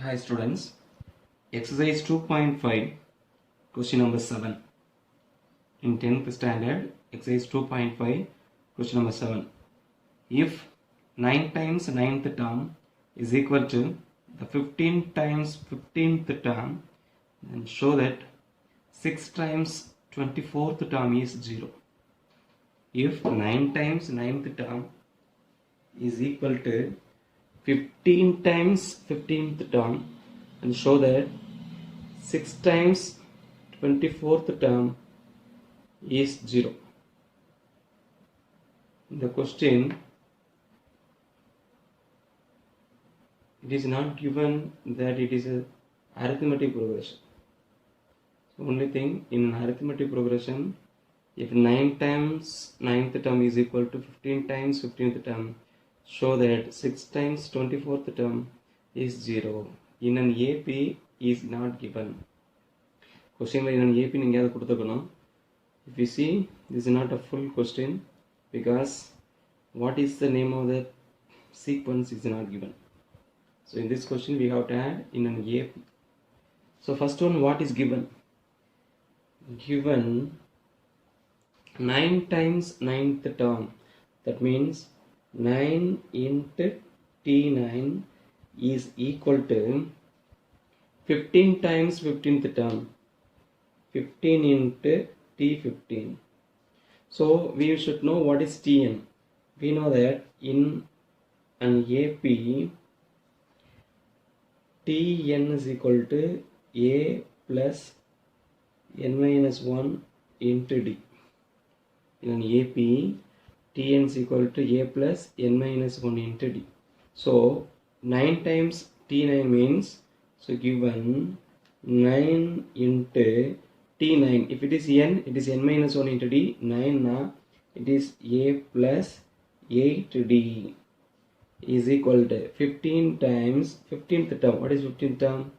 Hi students, exercise 2.5, question number 7. In 10th standard, exercise 2.5, question number 7. If 9 times 9th term is equal to the 15 times 15th term, then show that 6 times 24th term is 0. If 9 times 9th term is equal to 15 times 15th term, and show that 6 times 24th term is 0. In the question, it is not given that it is a arithmetic progression. So only thing, in an arithmetic progression, if 9 times 9th term is equal to 15 times 15th term, show that 6 times 24th term is 0. In an AP is not given. Question in an AP ninga koduthukanum. If you see, this is not a full question because what is the name of the sequence is not given. So in this question we have to add in an AP. So first one, what is given? Given 9 times 9th term, that means 9 into T9 is equal to 15 times 15th term, 15 into T15. So we should know what is Tn. We know that in an AP, Tn is equal to A plus n minus 1 into D. In an AP, Tn is equal to A plus n minus 1 into D. So 9 times T9 means, so given 9 into T9, if it is n, it is n minus 1 into D. 9 na, it is A plus 8D is equal to 15 times 15th term. What is 15th term?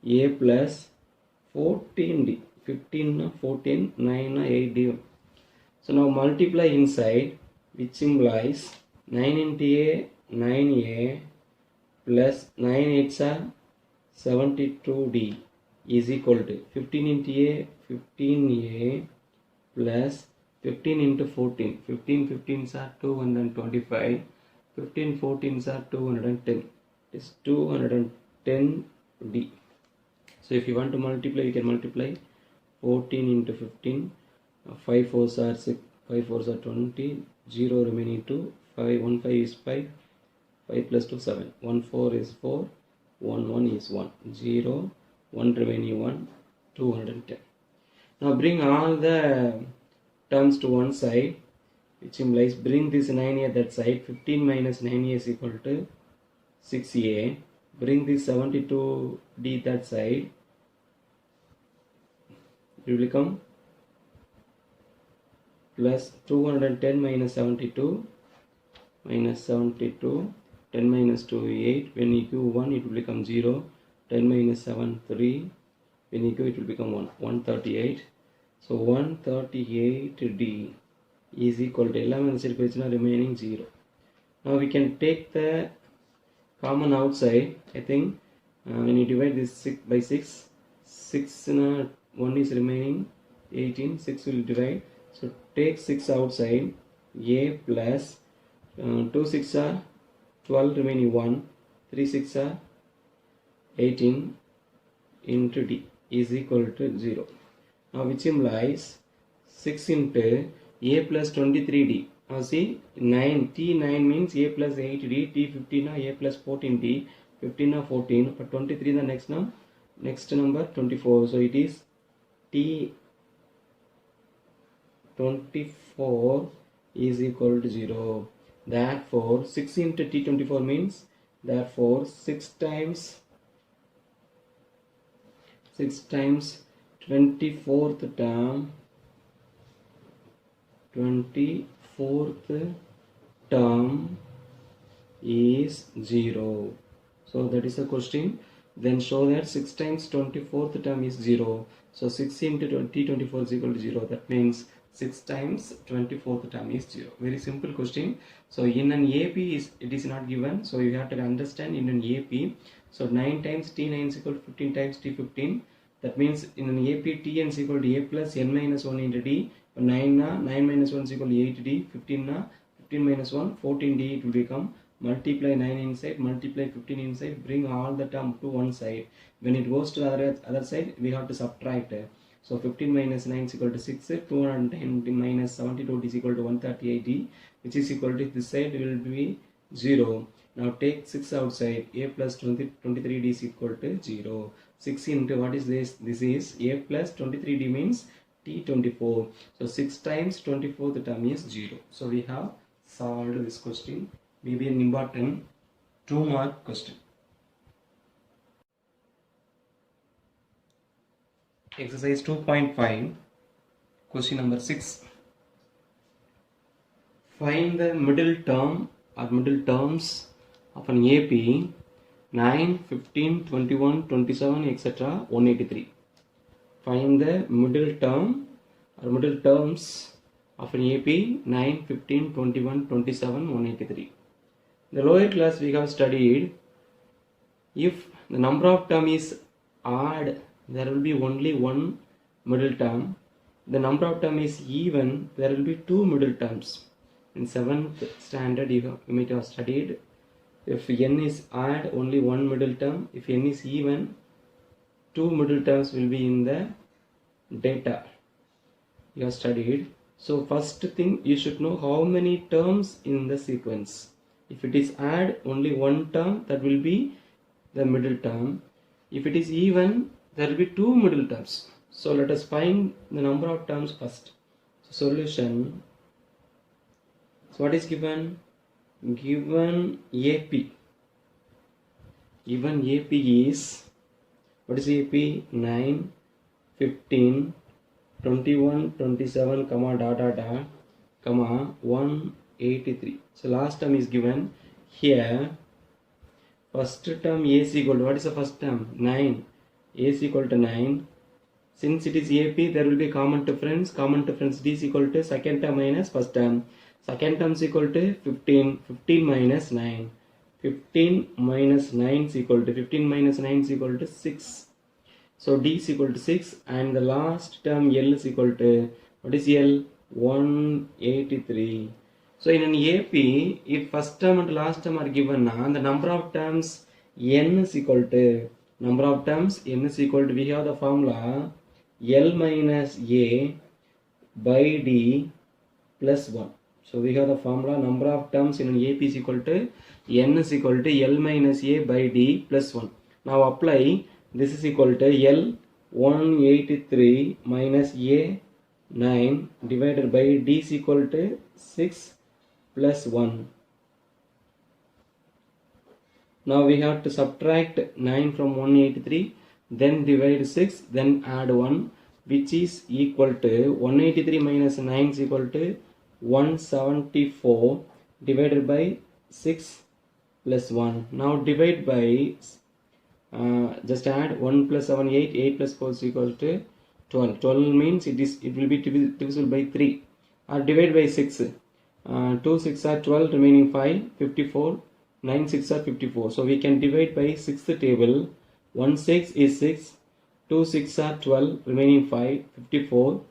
A plus 14D. 15 na 14, 9 na 8D. So now multiply inside, which implies 9 into A, 9A plus 9 8s are 72D is equal to 15 into A, 15A plus 15 into 14. 15 15s are 225. 15 14s are 210. It is 210D. So if you want to multiply, you can multiply 14 into 15. 5 4s are 6, 5 4s are 20, 0 remaining 2, 5, 1 5 is 5, 5 plus 2 7, 1 4 is 4, 1 1 is 1, 0, 1 remaining 1, 210. Now bring all the terms to one side, which implies bring this 9a that side. 15 minus 9a is equal to 6a. Bring this 72d that side. It will become plus 210 minus 72 minus 72. 10 minus 2 8. When you give 1 it will become 0. 10 minus 7 3. When you give it will become 1. 138. So 138d is equal to remaining 0. Now we can take the common outside. I think when you divide this 6 by 6, 6 1 is remaining 18, 6 will divide. So take 6 outside. A plus 2 6 are 12 remaining 1, 3 6 are 18 into D is equal to 0. Now which implies 6 into A plus 23D. Now see, 9 T9 means A plus 8D, T15 A plus 14D, 15 or 14, but 23 the next number 24. So it is T24 is equal to 0. Therefore 6 into T24 means, therefore 6 times 24th term is 0. So that is the question. Then show that 6 times 24th term is 0. So 6 into T24 is equal to 0. That means 6 times 24th term is 0. Very simple question. So in an AP it is not given, so you have to understand in an AP. So 9 times T9 is equal to 15 times T15. That means in an AP Tn is equal to A plus n minus 1 into D. 9 na 9 minus 1 is equal to 8D. 15 na 15 minus 1 14D it will become. Multiply 9 inside, multiply 15 inside, bring all the term to one side. When it goes to the other side, we have to subtract. So 15 minus 9 is equal to 6, 210 minus 72 is equal to 138D, which is equal to this side will be 0. Now take 6 outside, A plus 23D is equal to 0. 6 into what is this? This is A plus 23D means T24. So 6 times 24, the term is 0. So we have solved this question. Maybe an important 2-mark question. Exercise 2.5, question number 6. Find the middle term or middle terms of an AP 9, 15, 21, 27, etc. 183. Find the middle term or middle terms of an AP 9, 15, 21, 27, 183. The lower class we have studied, if the number of term is odd, there will be only one middle term. The number of term is even, there will be two middle terms. In 7th standard you might have studied, if n is odd, only one middle term. If n is even, two middle terms will be in the data you have studied. So first thing, you should know how many terms in the sequence. If it is odd, only one term, that will be the middle term. If it is even, there will be two middle terms. So let us find the number of terms first. So solution. So what is given? Given AP. Given AP is, what is AP? 9, 15, 21, 27, comma, dot, dot, dot, comma, 183. So last term is given here. First term A is equal to, what is the first term? 9. A is equal to 9. Since it is AP, there will be common difference. Common difference D is equal to second term minus first term. Second term is equal to 15. 15 minus 9. 15 minus 9 is equal to, 15 minus 9 is equal to 6. So D is equal to 6, and the last term L is equal to, what is L? 183. So in an AP, if first term and last term are given, the number of terms n is equal to, number of terms n is equal to, we have the formula L minus A by D plus 1. So we have the formula number of terms in an AP is equal to n is equal to L minus A by D plus 1. Now apply, this is equal to L 183 minus A 9 divided by D is equal to 6 plus 1. Now we have to subtract 9 from 183, then divide 6, then add 1, which is equal to 183 minus 9 is equal to 174 divided by 6 plus 1. Now divide by, just add 1 plus 7, 8, 8 plus 4 is equal to 12. 12 means it will be divisible by 3, or divide by 6. 2 6 are 12, remaining 5, 54, 9 6 are 54. So we can divide by 6th table. 1 6 is 6, 2 6 are 12, remaining 5, 54,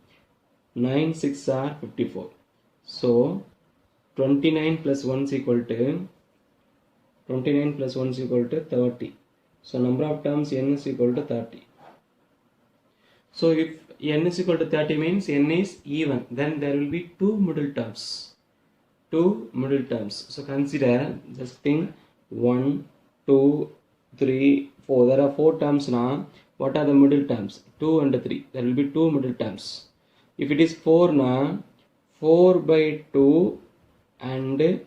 9 6 are 54. So 29 plus 1 is equal to, 29 plus 1 is equal to 30. So number of terms n is equal to 30. So if n is equal to 30 means n is even, then there will be two middle terms. Two middle terms. So consider, just think, 1, 2, 3, 4. There are 4 terms now. What are the middle terms? 2 and 3. There will be two middle terms. If it is 4 now, 4 by 2 and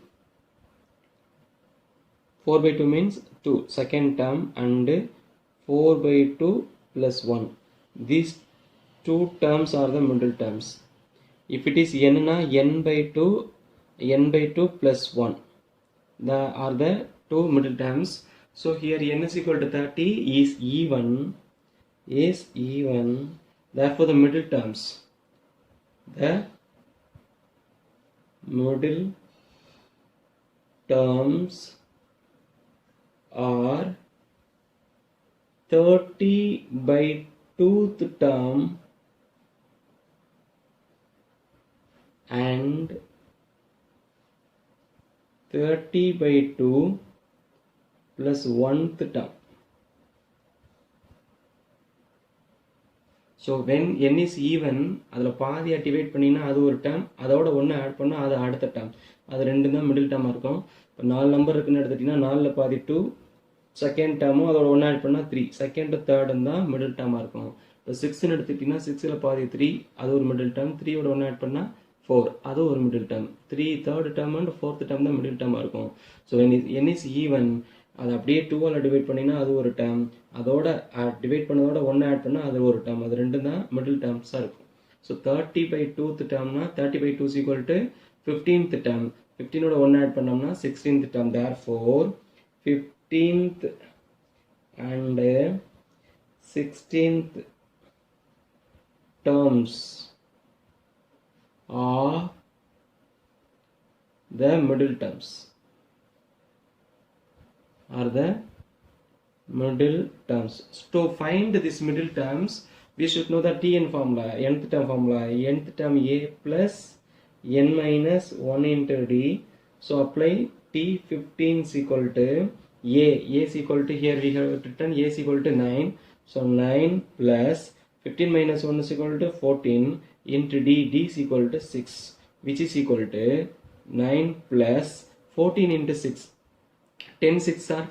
4 by 2 means 2. Second term, and 4 by 2 plus 1. These two terms are the middle terms. If it is n na, n by 2 plus 1 are the two middle terms. So here n is equal to 30 is even, therefore the middle terms middle terms are 30 by 2th term and 30 by 2 plus 1th term. So when n is even, அதில் பாதியை divide பண்ணினா அது ஒரு term, அதோட ஒன்று add பண்ணால் அது அடுத்த டேர்ம், அது ரெண்டு தான் மிடில் டேர்மாக இருக்கும். இப்போ 4 நம்பர் இருக்குன்னு எடுத்துட்டிங்கன்னா 4ல் பாதி 2, செகண்ட் டேர்மும் அதோட ஒன்று ஆட் பண்ணால் 3, செகண்டு தேர்டும் தான் மிடில் டேர்மாக இருக்கும். இப்போ 6ன்னு எடுத்துக்கிட்டிங்கன்னா 6ல் பாதி 3, அது ஒரு மிடில் டேர்ம், 3யோட ஒன்று ஆட் பண்ணால் 4, அது ஒரு middle term. 3 third term and fourth term தான் மிடில் டேர்மாக இருக்கும். ஸோ n is ஈவன், அது அப்படியே 2ஆல் டிவைட் பண்ணினா அது ஒரு டேர்ம், அதோட டிவைட் பண்ணதோட ஒன்று ஆட் பண்ணால் அது ஒரு டேர்ம், அது ரெண்டு தான் மிடில் டேர்ம்ஸாக இருக்கும். ஸோ 30 by 2th டேர்ம்னா 30 by 2 is equal to 15th term, 15ஓட ஒன்று ஆட் பண்ணோம்னா 16th term. therefore 15th and 16th terms are the middle terms. To find this middle terms, we should know the Tn formula, nth term formula. Nth term a plus n minus 1 into d. So apply T15 is equal to a is equal to, here we have written a is equal to 9. So 9 plus 15 minus 1 is equal to 14 into d is equal to 6, which is equal to 9 plus 14 into 6. 10 6 are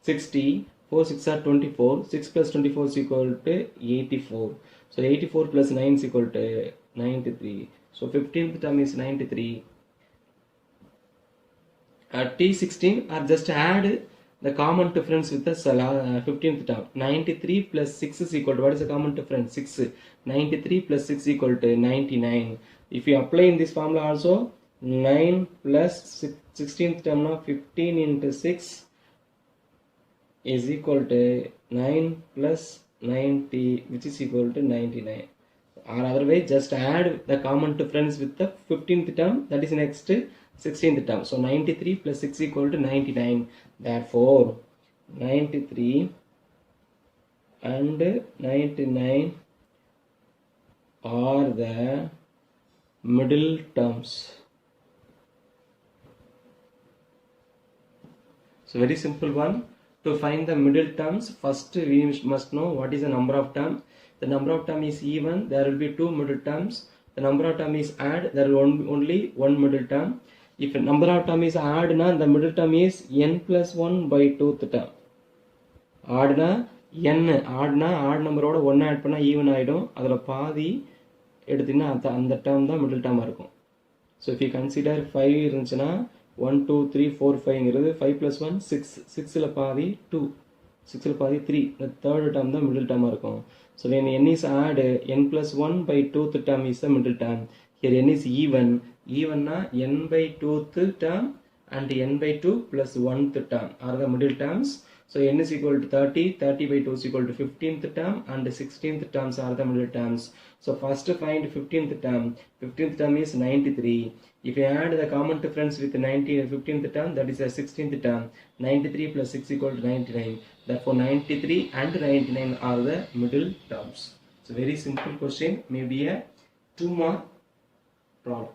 60, 4 6 are 24, 6 plus 24 is equal to 84. So 84 plus 9 is equal to 93. So 15th term is 93. T16 are just add the common difference with the 15th term. 93 plus 6 is equal to, what is the common difference? 6. 93 plus 6 is equal to 99. If you apply in this formula also, 9 plus 16th term now 15 into 6 is equal to 9 plus 90, which is equal to 99. Or otherwise just add the common difference with the 15th term, that is next 16th term. So 93 plus 6 equal to 99. Therefore 93 and 99 are the middle terms. So very simple one. To find the middle terms, first we must know what is the number of terms. The number of term is even, there will be 2 middle terms. The number of term is odd, there will only one middle term. If the number of term is odd, the middle term is n plus 1 by 2th term. Odd na n, odd number oda 1 add panna even ஆயிடும், அதில் பாதி எடுத்தினா அந்த term தான் middle term இருக்கும். So if you consider 5 இருந்துச்சுன்னா 1 2 3 4 5ங்கிறது 5 plus 1 6, 6ல் பாதி 2, 6ல் பாதி 3, the third term தான் middle term இருக்கும். So when n is odd, n plus 1 by 2th term is the middle term. Here n is even, na n by 2th term and n by 2 plus 1th term are the middle terms. So n is equal to 30, 30 by 2 is equal to 15th term and 16th terms are the middle terms. So first find 15th term. 15th term is 93. If you add the common difference with 15th term, that is a 16th term. 93 plus 6 equal to 99. Therefore 93 and 99 are the middle terms. It's a very simple question, maybe a 2 mark problem.